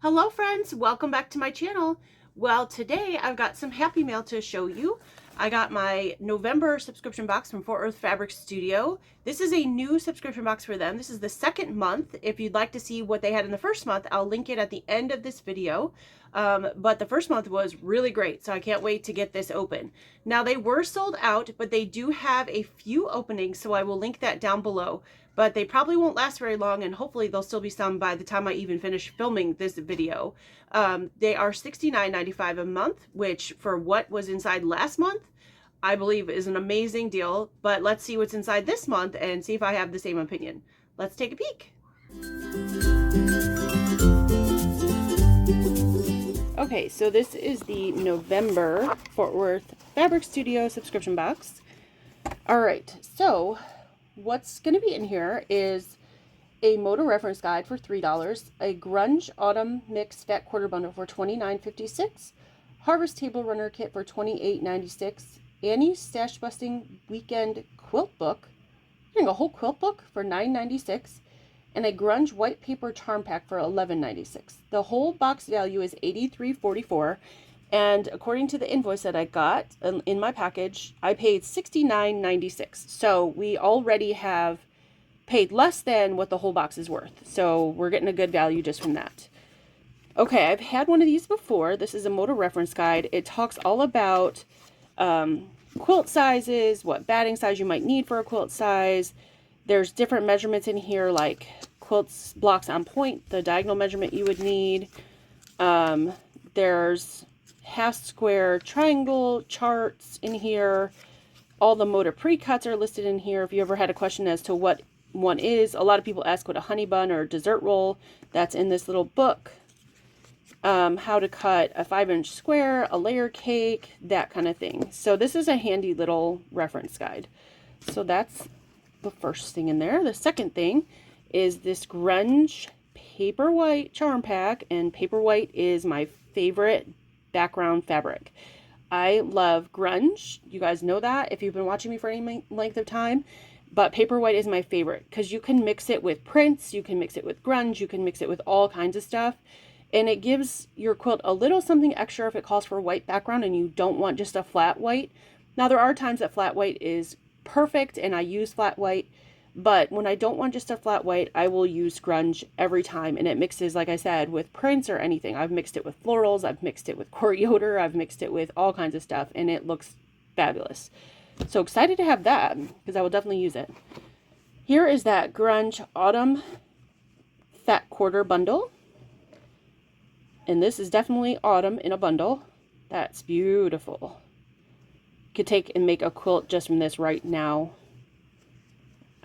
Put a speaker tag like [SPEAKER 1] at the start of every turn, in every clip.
[SPEAKER 1] Hello friends, welcome back to my channel. Well, today I've got some happy mail to show you. I got my November subscription box from Fort Worth Fabric Studio. This is a new subscription box for them. This is the second month. If you'd like to see what they had in the first month, I'll link it at the end of this video. But the first month was really great, so I can't wait to get this open. Now they were sold out, but they do have a few openings, so I will link that down below. But they probably won't last very long, and hopefully there'll still be some by the time I even finish filming this video. They are $69.95 a month, which for what was inside last month, I believe is an amazing deal. But let's see what's inside this month and see if I have the same opinion. Let's take a peek. Okay, so this is the November Fort Worth Fabric Studio subscription box. All right, so what's going to be in here is a motor reference guide for $3, a grunge autumn mix fat quarter bundle for $29.56, harvest table runner kit for $28.96, Annie's stash busting weekend quilt book, getting a whole quilt book for $9.96, and a grunge white paper charm pack for $11.96. The whole box value is $83.44. And according to the invoice that I got in my package, I paid $69.96. So we already have paid less than what the whole box is worth. So we're getting a good value just from that. Okay, I've had one of these before. This is a motor reference guide. It talks all about quilt sizes, what batting size you might need for a quilt size. There's different measurements in here, like quilts blocks on point, the diagonal measurement you would need. There's half square triangle charts in here. All the motor pre-cuts are listed in here. If you ever had a question as to what one is, a lot of people ask what a honey bun or a dessert roll. That's in this little book. How to cut a 5-inch square, a layer cake, that kind of thing. So this is a handy little reference guide. So that's the first thing in there. The second thing is this grunge paper white charm pack, and paper white is my favorite background fabric. I love grunge. You guys know that if you've been watching me for any length of time. But paper white is my favorite because you can mix it with prints, you can mix it with grunge, you can mix it with all kinds of stuff. And it gives your quilt a little something extra if it calls for a white background and you don't want just a flat white. Now there are times that flat white is perfect and I use flat white. But when I don't want just a flat white, I will use grunge every time. And it mixes, like I said, with prints or anything. I've mixed it with florals. I've mixed it with Corioder. I've mixed it with all kinds of stuff. And it looks fabulous. So excited to have that because I will definitely use it. Here is that grunge autumn fat quarter bundle. And this is definitely autumn in a bundle. That's beautiful. You could take and make a quilt just from this right now.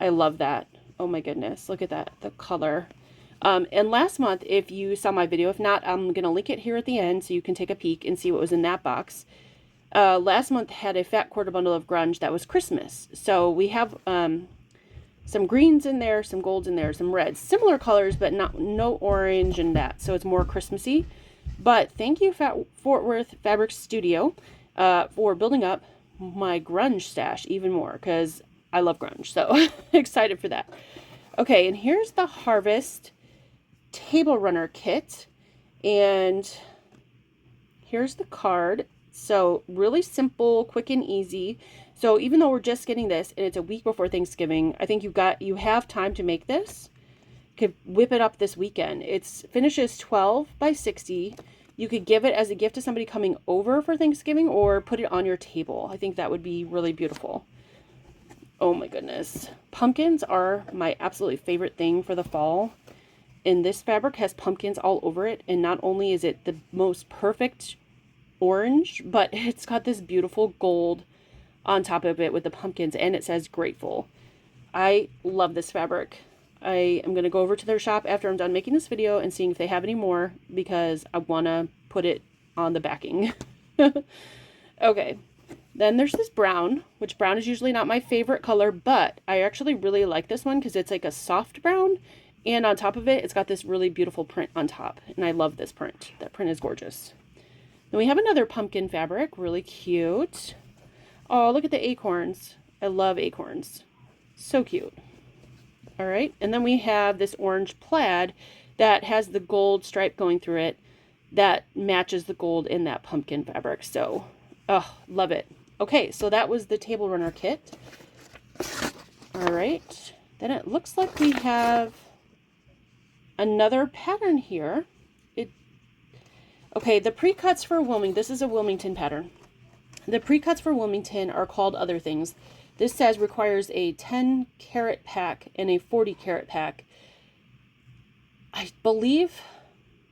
[SPEAKER 1] I love that. Oh my goodness. Look at that. The color. And last month, if you saw my video, if not, I'm going to link it here at the end so you can take a peek and see what was in that box. Last month had a fat quarter bundle of grunge that was Christmas. So we have some greens in there, some golds in there, some reds. Similar colors, but no orange and that. So it's more Christmassy. But thank you, Fort Worth Fabric Studio, for building up my grunge stash even more because I love grunge, so excited for that. Okay, and here's the Harvest Table Runner Kit, and here's the card. So really simple, quick and easy. So even though we're just getting this, and it's a week before Thanksgiving, I think you have time to make this. You could whip it up this weekend. It's finishes 12 by 60. You could give it as a gift to somebody coming over for Thanksgiving or put it on your table. I think that would be really beautiful. Oh my goodness. Pumpkins are my absolutely favorite thing for the fall. And this fabric has pumpkins all over it. And not only is it the most perfect orange, but it's got this beautiful gold on top of it with the pumpkins. And it says grateful. I love this fabric. I am going to go over to their shop after I'm done making this video and seeing if they have any more because I want to put it on the backing. Okay. Then there's this brown, which brown is usually not my favorite color, but I actually really like this one because it's like a soft brown. And on top of it, it's got this really beautiful print on top. And I love this print. That print is gorgeous. Then we have another pumpkin fabric, really cute. Oh, look at the acorns. I love acorns. So cute. All right. And then we have this orange plaid. that has the gold stripe going through it that matches the gold in that pumpkin fabric. So, oh, love it. Okay, so that was the table runner kit. All right, then it looks like we have another pattern here. Okay, the pre-cuts for Wilmington, this is a Wilmington pattern. The pre-cuts for Wilmington are called other things. This says requires a 10 carat pack and a 40 carat pack. I believe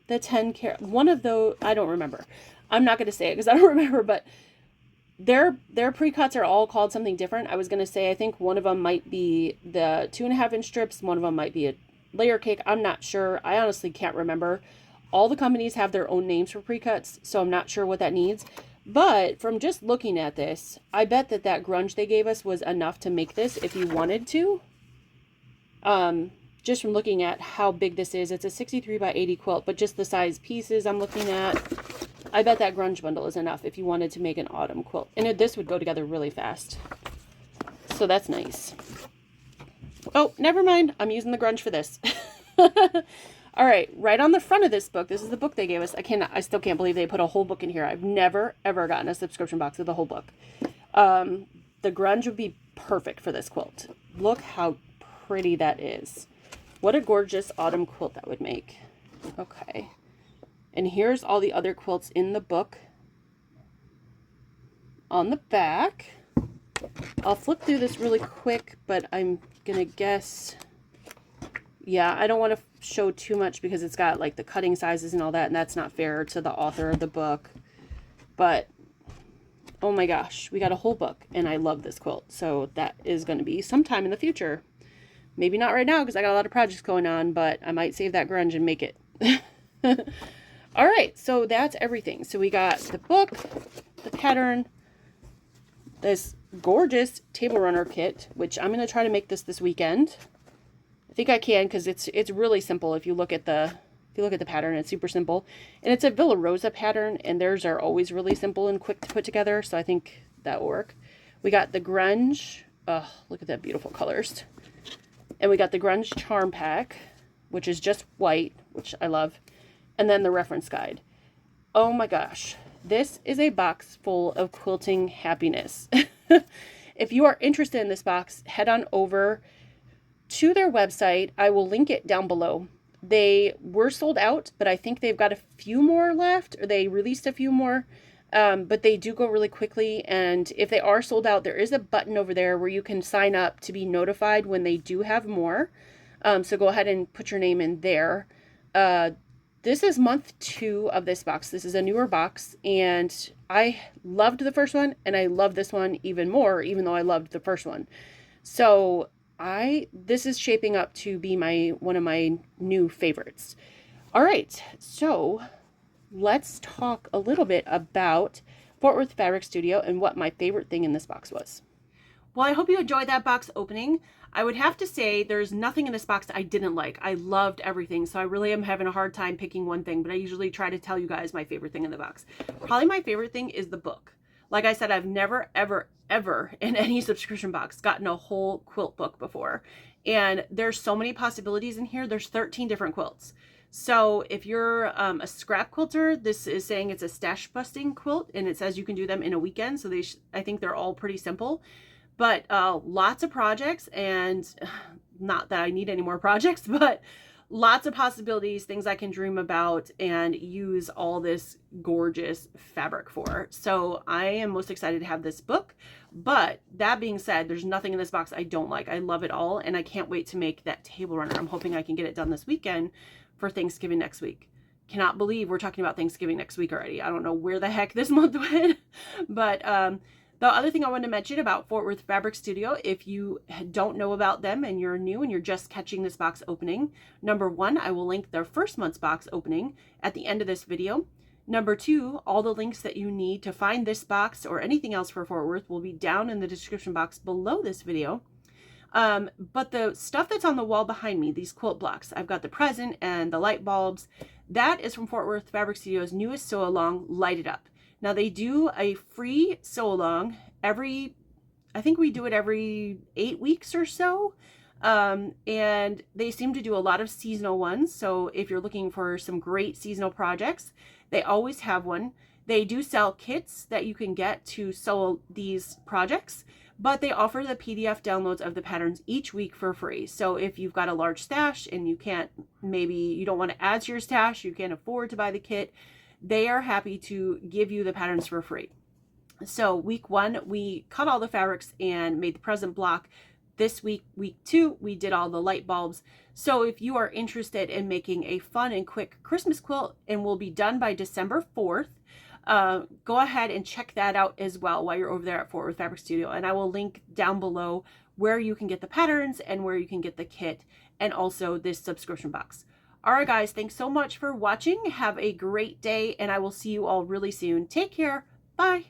[SPEAKER 1] the 10 carat, one of those, I don't remember. I'm not going to say it because I don't remember, but their pre-cuts are all called something different. I was going to say, I think one of them might be the 2.5 inch strips. One of them might be a layer cake. I'm not sure. I honestly can't remember. All the companies have their own names for pre-cuts, so I'm not sure what that needs. But from just looking at this, I bet that grunge they gave us was enough to make this if you wanted to. Just from looking at how big this is, it's a 63 by 80 quilt, but just the size pieces I'm looking at, I bet that grunge bundle is enough if you wanted to make an autumn quilt. And this would go together really fast. So that's nice. Oh, never mind. I'm using the grunge for this. All right, right on the front of this book, this is the book they gave us. I still can't believe they put a whole book in here. I've never, ever gotten a subscription box with the whole book. The grunge would be perfect for this quilt. Look how pretty that is. What a gorgeous autumn quilt that would make. Okay. And here's all the other quilts in the book. On the back, I'll flip through this really quick, but I'm going to guess... Yeah, I don't want to show too much because it's got like the cutting sizes and all that, and that's not fair to the author of the book. But, oh my gosh, we got a whole book, and I love this quilt. So that is going to be sometime in the future. Maybe not right now because I got a lot of projects going on, but I might save that grunge and make it. All right, so that's everything. So we got the book, the pattern, this gorgeous table runner kit, which I'm going to try to make this weekend. I think I can because it's really simple. If you look at the pattern, it's super simple, and it's a Villa Rosa pattern, and theirs are always really simple and quick to put together. So I think that will work. We got the grunge. Oh, look at that beautiful colors. And we got the grunge charm pack, which is just white, which I love, and then the reference guide. Oh my gosh, this is a box full of quilting happiness. If you are interested in this box, head on over to their website. I will link it down below. They were sold out, but I think they've got a few more left, or they released a few more, but they do go really quickly. And if they are sold out, there is a button over there where you can sign up to be notified when they do have more. So go ahead and put your name in there. This is month 2 of this box. This is a newer box, and I loved the first one, and I love this one even more, even though I loved the first one. So this is shaping up to be one of my new favorites. All right, so let's talk a little bit about Fort Worth Fabric Studio and what my favorite thing in this box was. Well, I hope you enjoyed that box opening. I would have to say there's nothing in this box I didn't like. I loved everything, so I really am having a hard time picking one thing, but I usually try to tell you guys my favorite thing in the box. Probably my favorite thing is the book. Like I said, I've never, ever, ever in any subscription box gotten a whole quilt book before. And there's so many possibilities in here. There's 13 different quilts. So if you're a scrap quilter, this is saying it's a stash busting quilt, and it says you can do them in a weekend. So I think they're all pretty simple, but lots of projects, and not that I need any more projects, but lots of possibilities, things I can dream about and use all this gorgeous fabric for. So I am most excited to have this book. But that being said, there's nothing in this box I don't like. I love it all, and I can't wait to make that table runner. I'm hoping I can get it done this weekend for Thanksgiving next week. Cannot believe we're talking about Thanksgiving next week already. I don't know where the heck this month went. But the other thing I wanted to mention about Fort Worth Fabric Studio, if you don't know about them and you're new and you're just catching this box opening, number 1, I will link their first month's box opening at the end of this video. Number 2, all the links that you need to find this box or anything else for Fort Worth will be down in the description box below this video. But the stuff that's on the wall behind me, these quilt blocks, I've got the present and the light bulbs, that is from Fort Worth Fabric Studio's newest sew along, Light It Up. Now they do a free sew along I think we do it every 8 weeks or so. And they seem to do a lot of seasonal ones. So if you're looking for some great seasonal projects, they always have one. They do sell kits that you can get to sew these projects, but they offer the PDF downloads of the patterns each week for free. So if you've got a large stash and maybe you don't want to add to your stash, you can't afford to buy the kit, they are happy to give you the patterns for free. So week 1, we cut all the fabrics and made the present block. This week, week 2, we did all the light bulbs. So if you are interested in making a fun and quick Christmas quilt, and will be done by December 4th, go ahead and check that out as well while you're over there at Fort Worth Fabric Studio. And I will link down below where you can get the patterns and where you can get the kit, and also this subscription box. All right, guys, thanks so much for watching. Have a great day, and I will see you all really soon. Take care. Bye.